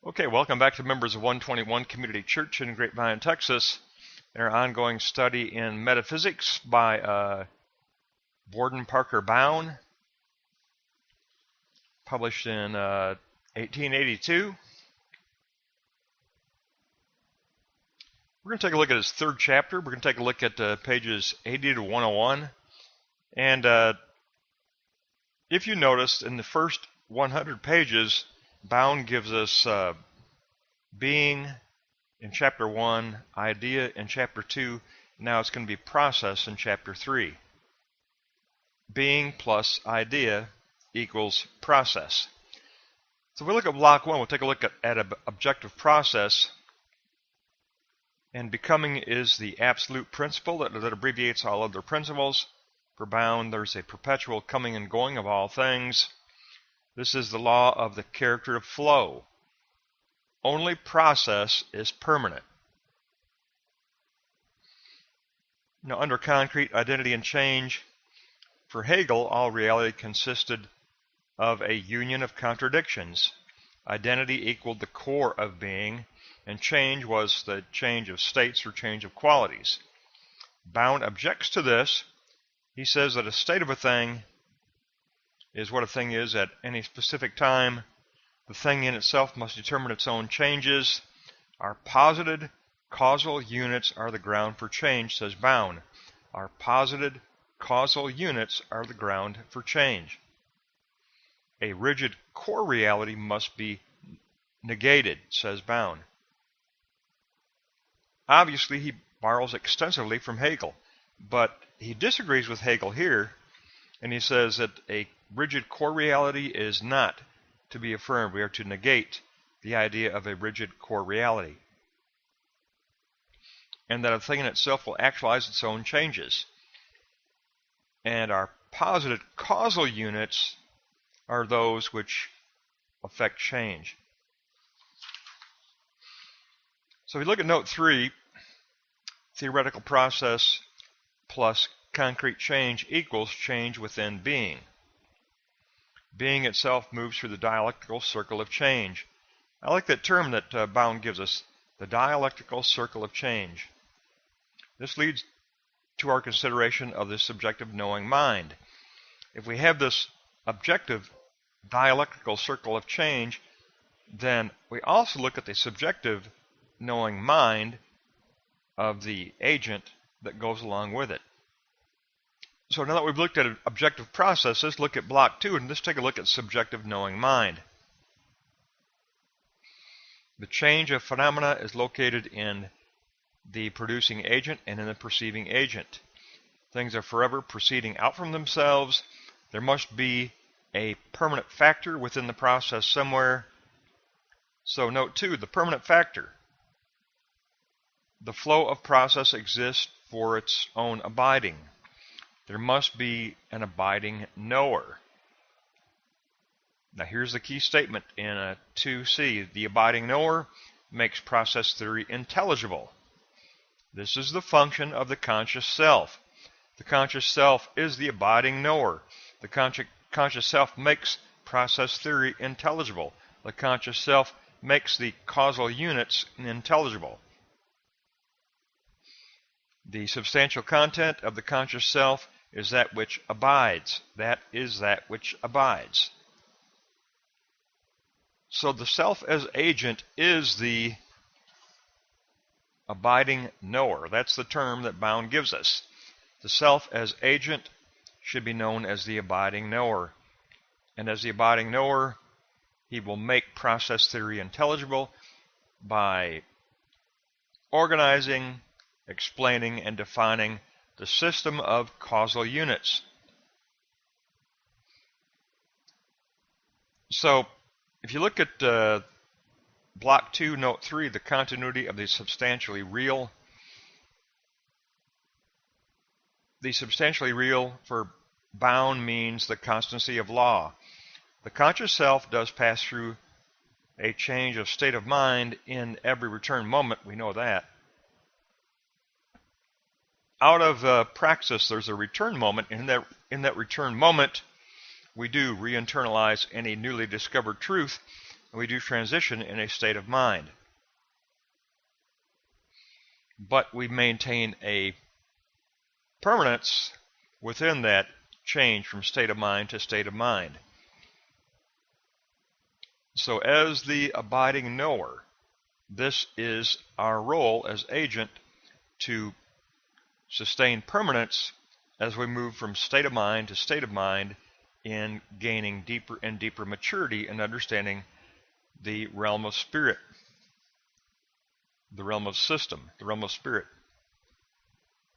Okay, welcome back to members of 121 Community Church in Grapevine, Texas, and our ongoing study in Metaphysics by Borden Parker Bowne, published in 1882. We're going to take a look at his third chapter. We're going to take a look at pages 80 to 101. And if you noticed, in the first 100 pages, Bowne gives us being in chapter 1, idea in chapter 2, now it's going to be process in chapter 3. Being plus idea equals process. So if we look at block 1, we'll take a look at objective process. And becoming is the absolute principle that abbreviates all other principles. For Bowne, there's a perpetual coming and going of all things. This is the law of the character of flow. Only process is permanent. Now, under concrete identity and change, for Hegel, all reality consisted of a union of contradictions. Identity equaled the core of being, and change was the change of states or change of qualities. Bowne objects to this. He says that a state of a thing is what a thing is at any specific time. The thing in itself must determine its own changes. Our posited causal units are the ground for change, says Bowne. Our posited causal units are the ground for change. A rigid core reality must be negated, says Bowne. Obviously, he borrows extensively from Hegel, but he disagrees with Hegel here, and he says that a rigid core reality is not to be affirmed. We are to negate the idea of a rigid core reality, and that a thing in itself will actualize its own changes. And our posited causal units are those which affect change. So if you look at note 3, theoretical process plus concrete change equals change within being. Being itself moves through the dialectical circle of change. I like that term that Bowne gives us, the dialectical circle of change. This leads to our consideration of the subjective knowing mind. If we have this objective dialectical circle of change, then we also look at the subjective knowing mind of the agent that goes along with it. So now that we've looked at objective processes, look at block 2 and let's take a look at subjective knowing mind. The change of phenomena is located in the producing agent and in the perceiving agent. Things are forever proceeding out from themselves. There must be a permanent factor within the process somewhere. So note 2, the permanent factor. The flow of process exists for its own abiding. There must be an abiding knower. Now here's the key statement in 2C. The abiding knower makes process theory intelligible. This is the function of the conscious self. The conscious self is the abiding knower. The conscious self makes process theory intelligible. The conscious self makes the causal units intelligible. The substantial content of the conscious self is that which abides. That is that which abides. So the self as agent is the abiding knower. That's the term that Bowne gives us. The self as agent should be known as the abiding knower. And as the abiding knower, he will make process theory intelligible by organizing, explaining, and defining the system of causal units. So if you look at block 2, note 3, the continuity of the substantially real. The substantially real for Bowne means the constancy of law. The conscious self does pass through a change of state of mind in every return moment. We know that. Out of praxis, there's a return moment. In that return moment, we do re-internalize any newly discovered truth, and we do transition in a state of mind. But we maintain a permanence within that change from state of mind to state of mind. So as the abiding knower, this is our role as agent to sustain permanence as we move from state of mind to state of mind in gaining deeper and deeper maturity and understanding the realm of spirit, the realm of system, the realm of spirit.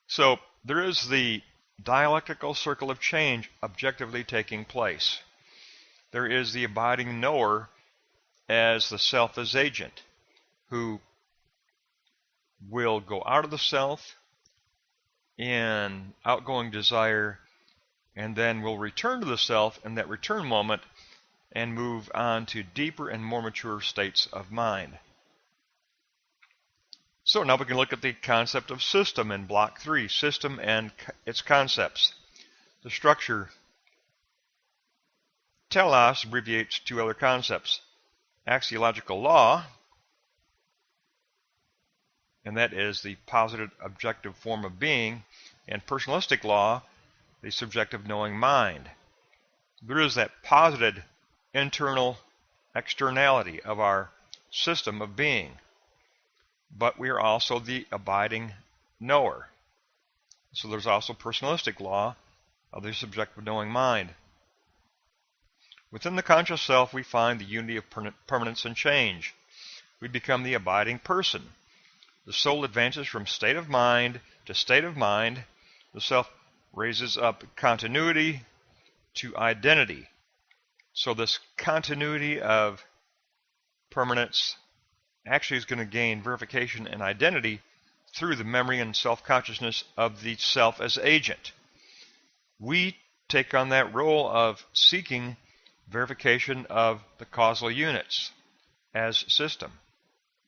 So there is the dialectical circle of change objectively taking place. There is the abiding knower as the self as agent, who will go out of the self in outgoing desire and then will return to the self in that return moment and move on to deeper and more mature states of mind. So now we can look at the concept of system in Block 3, system and its concepts. The structure telos abbreviates two other concepts: axiological law, and that is the positive objective form of being, and personalistic law, the subjective knowing mind. There is that posited internal externality of our system of being, but we are also the abiding knower. So there's also personalistic law of the subjective knowing mind. Within the conscious self, we find the unity of permanence and change. We become the abiding person. The soul advances from state of mind to state of mind. The self raises up continuity to identity. So this continuity of permanence actually is going to gain verification and identity through the memory and self-consciousness of the self as agent. We take on that role of seeking verification of the causal units as system.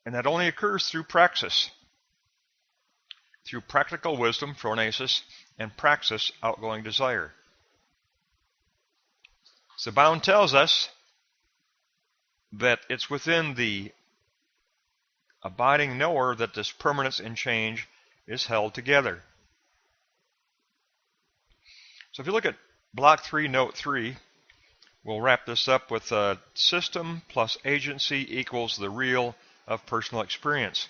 And that only occurs through praxis, through practical wisdom, phronesis, and praxis, outgoing desire. So Bowne tells us that it's within the abiding knower that this permanence and change is held together. So if you look at Block 3, Note 3, we'll wrap this up with system plus agency equals the real of personal experience.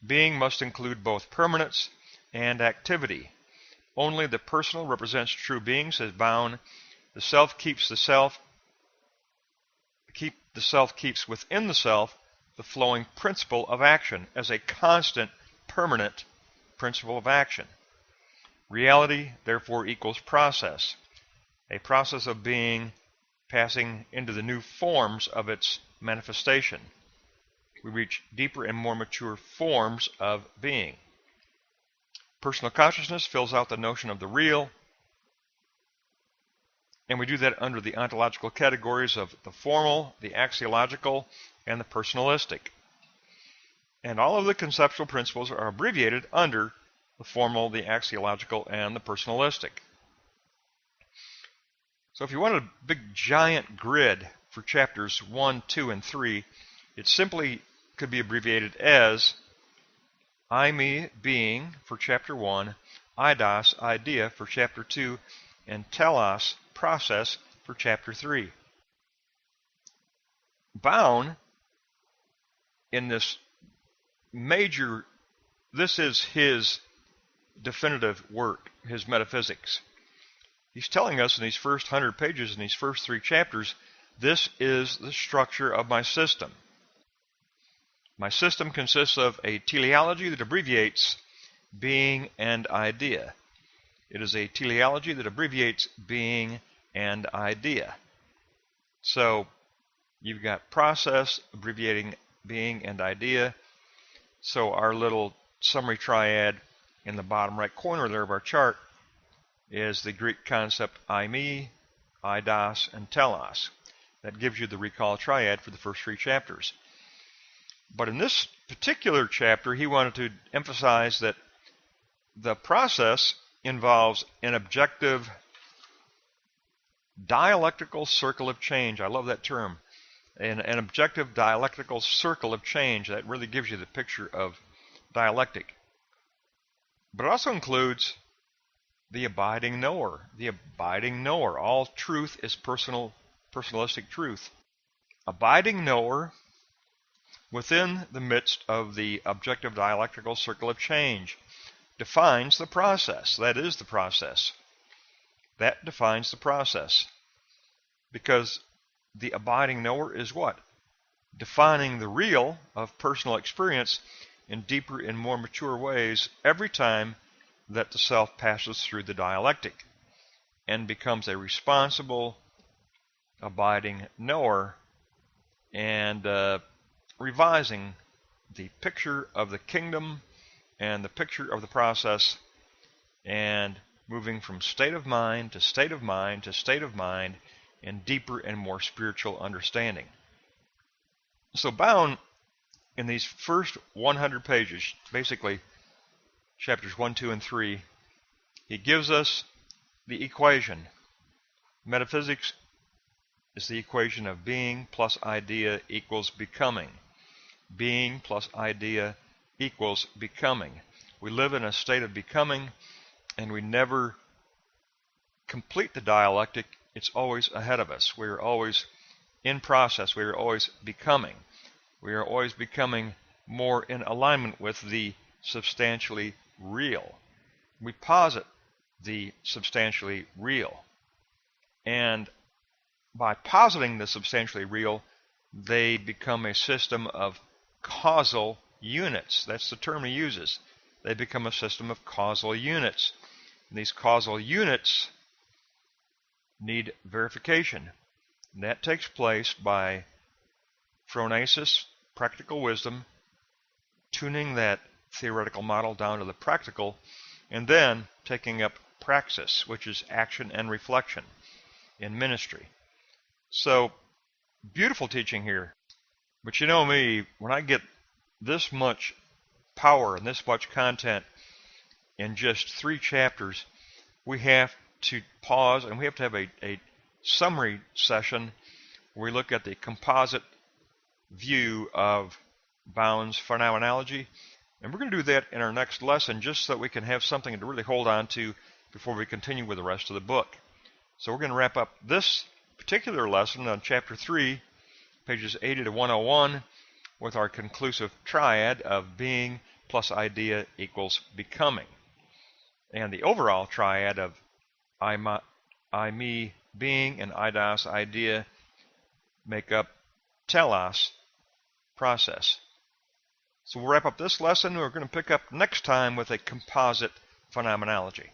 Being must include both permanence and activity. Only the personal represents true being, says Bowne. The self keeps the self. The self keeps within the self the flowing principle of action as a constant, permanent principle of action. Reality, therefore, equals process, a process of being passing into the new forms of its manifestation. We reach deeper and more mature forms of being. Personal consciousness fills out the notion of the real, and we do that under the ontological categories of the formal, the axiological, and the personalistic. And all of the conceptual principles are abbreviated under the formal, the axiological, and the personalistic. So if you wanted a big giant grid for chapters 1, 2, and 3, it simply could be abbreviated as I, me, being for chapter 1, eidos, idea for chapter 2, and telos, process for chapter 3. Bowne, in this major, this is his definitive work, his Metaphysics. He's telling us in these first 100 pages, in these first 3 chapters, this is the structure of my system. My system consists of a teleology that abbreviates being and idea. It is a teleology that abbreviates being and idea. So you've got process abbreviating being and idea. So our little summary triad in the bottom right corner there of our chart is the Greek concept I, me, eidos, and telos. That gives you the recall triad for the first 3 chapters. But in this particular chapter, he wanted to emphasize that the process involves an objective dialectical circle of change. I love that term. an objective dialectical circle of change. That really gives you the picture of dialectic. But it also includes the abiding knower. The abiding knower. All truth is personalistic truth. Abiding knower within the midst of the objective dialectical circle of change defines the process. That is the process. That defines the process. Because the abiding knower is what? Defining the real of personal experience in deeper and more mature ways every time that the self passes through the dialectic and becomes a responsible, abiding knower and revising the picture of the kingdom and the picture of the process and moving from state of mind to state of mind to state of mind in deeper and more spiritual understanding. So Bowne, in these first 100 pages, basically chapters 1, 2, and 3, he gives us the equation. Metaphysics is the equation of being plus idea equals becoming. Being plus idea equals becoming. We live in a state of becoming, and we never complete the dialectic. It's always ahead of us. We are always in process. We are always becoming. We are always becoming more in alignment with the substantially real. We posit the substantially real. And by positing the substantially real, they become a system of causal units. That's the term he uses. They become a system of causal units. And these causal units need verification. And that takes place by phronesis, practical wisdom, tuning that theoretical model down to the practical, and then taking up praxis, which is action and reflection in ministry. So, beautiful teaching here. But you know me, when I get this much power and this much content in just 3 chapters, we have to pause and we have to have a summary session where we look at the composite view of Bowne's phenomenology. And we're going to do that in our next lesson just so that we can have something to really hold on to before we continue with the rest of the book. So we're going to wrap up this particular lesson on chapter 3, pages 80 to 101, with our conclusive triad of being plus idea equals becoming. And the overall triad of I, me, being, and eidos, idea, make up telos, process. So we'll wrap up this lesson. We're going to pick up next time with a composite phenomenology.